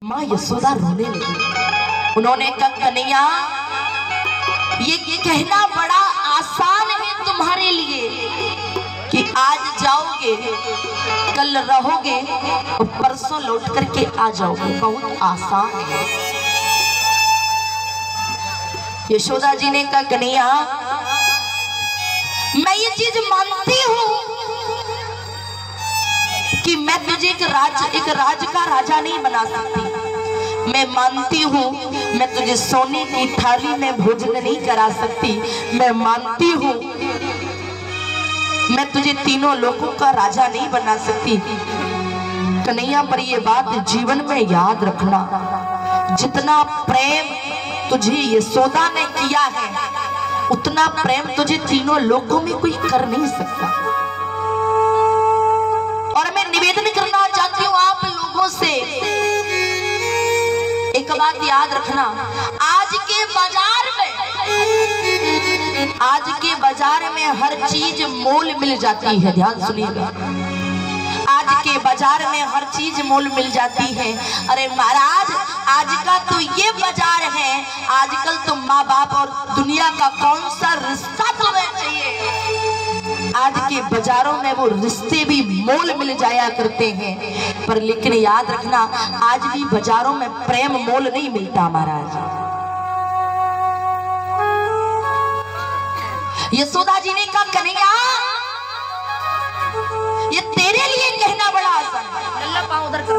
माँ यशोदा रोने लगी। उन्होंने कहा कन्हैया, ये कहना बड़ा आसान है तुम्हारे लिए कि आज जाओगे, कल रहोगे और परसों लौट करके आ जाओगे, बहुत आसान है। यशोदा जी ने कहा कन्हैया, मैं ये चीज मानती हूं कि मैं तुझे एक राज का राजा नहीं बना सकती। मैं मानती हूँ मैं तुझे सोने की थाली में भोजन नहीं करा सकती। मैं मानती हूँ मैं तुझे तीनों लोगों का राजा नहीं बना सकती। कन्हैया, पर ये बात जीवन में याद रखना, जितना प्रेम तुझे यशोदा ने किया है उतना प्रेम तुझे तीनों लोगों में कोई कर नहीं सकता। और मैं निवेदन करना चाहती हूँ आप लोगों से, एक बात याद रखना, आज के बाजार में हर चीज मोल मिल जाती है। ध्यान सुनिएगा, आज के बाजार में हर चीज मोल मिल जाती है। अरे महाराज, आज का तो ये बाजार है, आजकल तो माँ बाप और दुनिया का कौन सा रिश्ता तुम्हें चाहिए। आज के बाजारों में वो रिश्ते भी मोल मिल जाया करते हैं, पर लेकिन याद रखना, आज भी बाजारों में प्रेम मोल नहीं मिलता महाराज। यशोदा जी ने कहा कन्हैया, ये तेरे लिए कहना बड़ा आसान है। पाँव उधर कर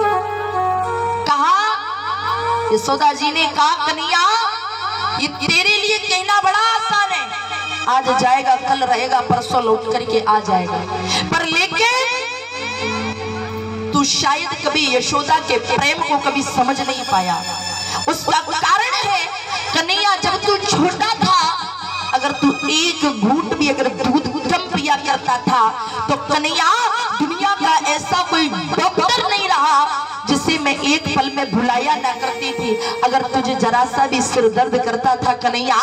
कहा, यशोदा जी ने कहा कन्हैया, ये तेरे लिए कहना बड़ा आसान है। आज जाएगा, कल रहेगा, परसों लौट करके आ जाएगा, पर लेकिन तू शायद कभी यशोदा के प्रेम को कभी समझ नहीं पाया। उसका कारण है कन्हैया, जब तू छोटा था, अगर तू एक घूंट भी अगर दूध कम पिया करता था तो कन्हैया, दुनिया का ऐसा कोई डॉक्टर नहीं रहा जिसे मैं एक पल में भुलाया ना करती थी। अगर तुझे जरा सा भी सिर दर्द करता था कन्हैया,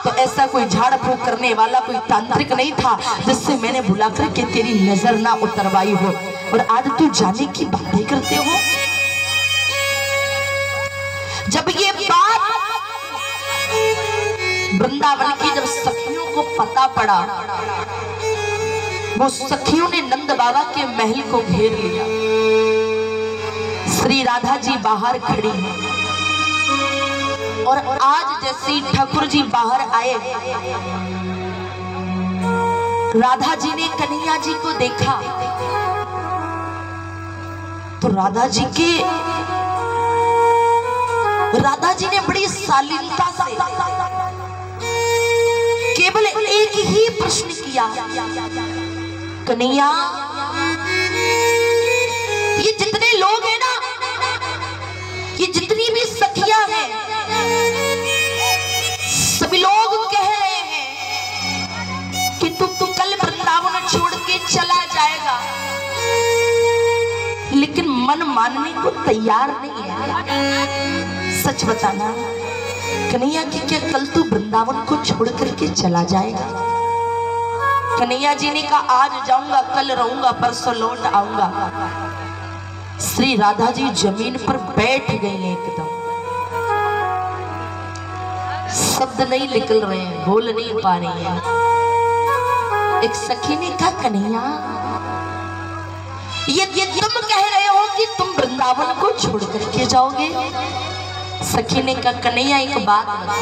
तो ऐसा कोई झाड़ फूंक करने वाला कोई तांत्रिक नहीं था जिससे मैंने बुला करके तेरी नजर ना उतरवाई हो। और आज तू जाने की बातें करते हो। जब ये बात वृंदावन की जब सखियों को पता पड़ा, वो सखियों ने नंद बाबा के महल को घेर लिया। श्री राधा जी बाहर खड़ी हैं और आज जैसे ठाकुर जी बाहर आए, राधा जी ने कन्हैया जी को देखा तो राधा जी ने बड़ी शालीनता से केवल एक ही प्रश्न किया, कन्हैया, ये जितने लोग हैं ना, ये जितनी भी सखियां हैं, सभी लोग कह रहे हैं कि तू कल वृंदावन छोड़ के चला जाएगा, लेकिन मन मानने को तैयार नहीं है। सच बताना कन्हैया, कि क्या कल तू वृंदावन को छोड़ करके चला जाएगा? कन्हैया जी ने कहा आज जाऊंगा, कल रहूंगा, परसों लौट आऊंगा। श्री राधा जी जमीन पर बैठ गई हैं, एकदम शब्द नहीं निकल रहे हैं, बोल नहीं पा रही हैं। एक सखी ने कहा कन्हैया, ये तुम कह रहे हो कि तुम वृंदावन को छोड़ करके जाओगे? सखी ने कहा कन्हैया, एक बात बता,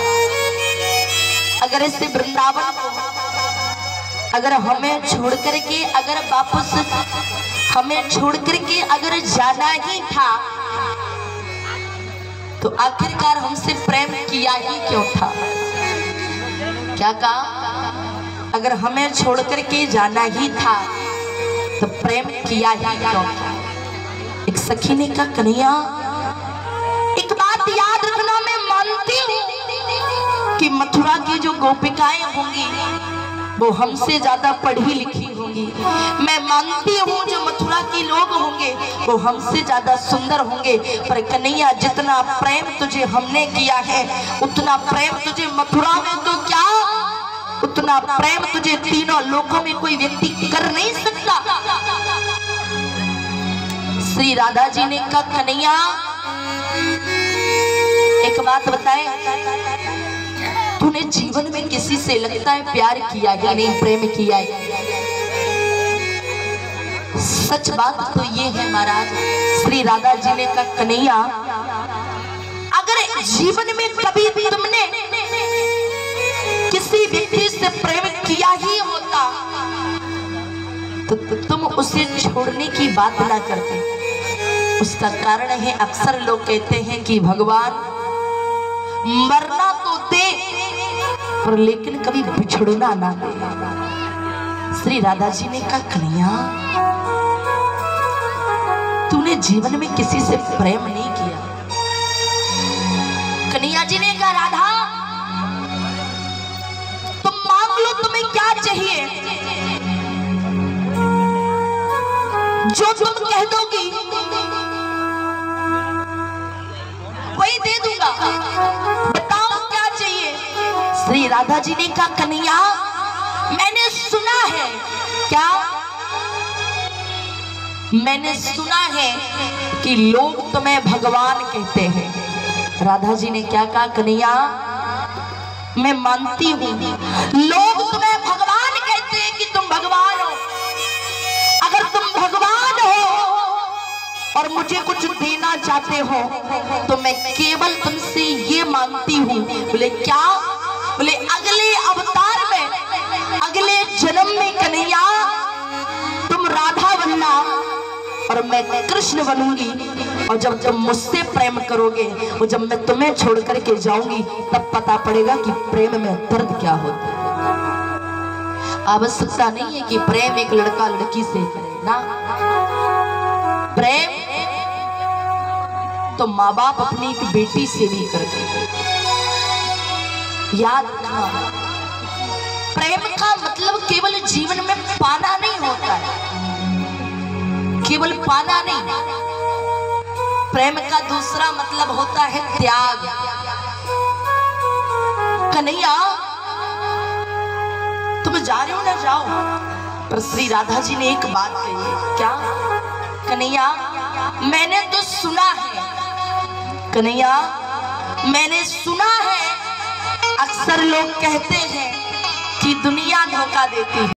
अगर इससे वृंदावन को अगर हमें छोड़ करके अगर वापस हमें छोड़ करके अगर जाना ही था तो आखिरकार हमसे प्रेम किया ही क्यों था? क्या कहा? अगर हमें छोड़ करके जाना ही था तो प्रेम किया ही क्यों था? एक सखी ने कहा कन्हैया, एक बात याद रखना, मैं मानती हूँ कि मथुरा की जो गोपिकाएं होंगी वो हमसे ज्यादा पढ़ी लिखी होंगी। मैं मानती हूँ जो मथुरा के लोग होंगे वो हमसे ज्यादा सुंदर होंगे, पर कन्हैया, जितना प्रेम तुझे हमने किया है उतना प्रेम तुझे मथुरा में तो क्या, उतना प्रेम तुझे तीनों लोगों में कोई व्यक्ति कर नहीं सकता। श्री राधा जी ने कहा कन्हैया, बात बताए, तूने जीवन में किसी से लगता है प्यार किया या नहीं, प्रेम किया है? सच बात तो ये है महाराज, श्री राधा जी ने कहा कन्हैया, अगर जीवन में कभी भी तुमने किसी व्यक्ति से प्रेम किया ही होता तो तुम उसे छोड़ने की बात ना करते। उसका कारण है, अक्सर लोग कहते हैं कि भगवान मरना तो दे पर लेकिन कभी बिछड़ना ना दे। श्री राधा जी ने कहा कन्हैया, तूने जीवन में किसी से प्रेम नहीं किया। कन्हैया जी ने कहा राधा, तुम मांग लो, तुम्हें क्या चाहिए, जो तुम कह दोगी वही दे दूंगा, बताओ क्या चाहिए। श्री राधा जी ने कहा कन्हैया, मैंने सुना है, क्या? मैंने सुना है कि लोग तुम्हें भगवान कहते हैं। राधा जी ने क्या कहा कन्हैया, मैं मानती हूँ लोग तुम्हें भगवान कहते हैं कि तुम भगवान हो। अगर तुम भगवान हो और मुझे कुछ देना चाहते हो तो मैं केवल तुमसे ये मांगती हूँ। बोले क्या? बोले अगले अवतार में, अगले जन्म में कन्हैया तुम राधा बनना और मैं कृष्ण बनूंगी, और जब जब मुझसे प्रेम करोगे और जब मैं तुम्हें छोड़ करके जाऊंगी तब पता पड़ेगा कि प्रेम में दर्द क्या होता है। आवश्यकता नहीं है कि प्रेम एक लड़का लड़की से करे ना, प्रेम तो माँ बाप अपनी एक बेटी से भी करते हैं। याद रखना, प्रेम का मतलब केवल जीवन में पाना नहीं होता है, केवल पाना नहीं। प्रेम का दूसरा मतलब होता है त्याग। कन्हैया तुम जा रहे हो ना, जाओ, पर श्री राधा जी ने एक बात कही। क्या? कन्हैया मैंने तो सुना है, कन्हैया मैंने सुना है, अक्सर लोग कहते हैं कि दुनिया धोखा देती है।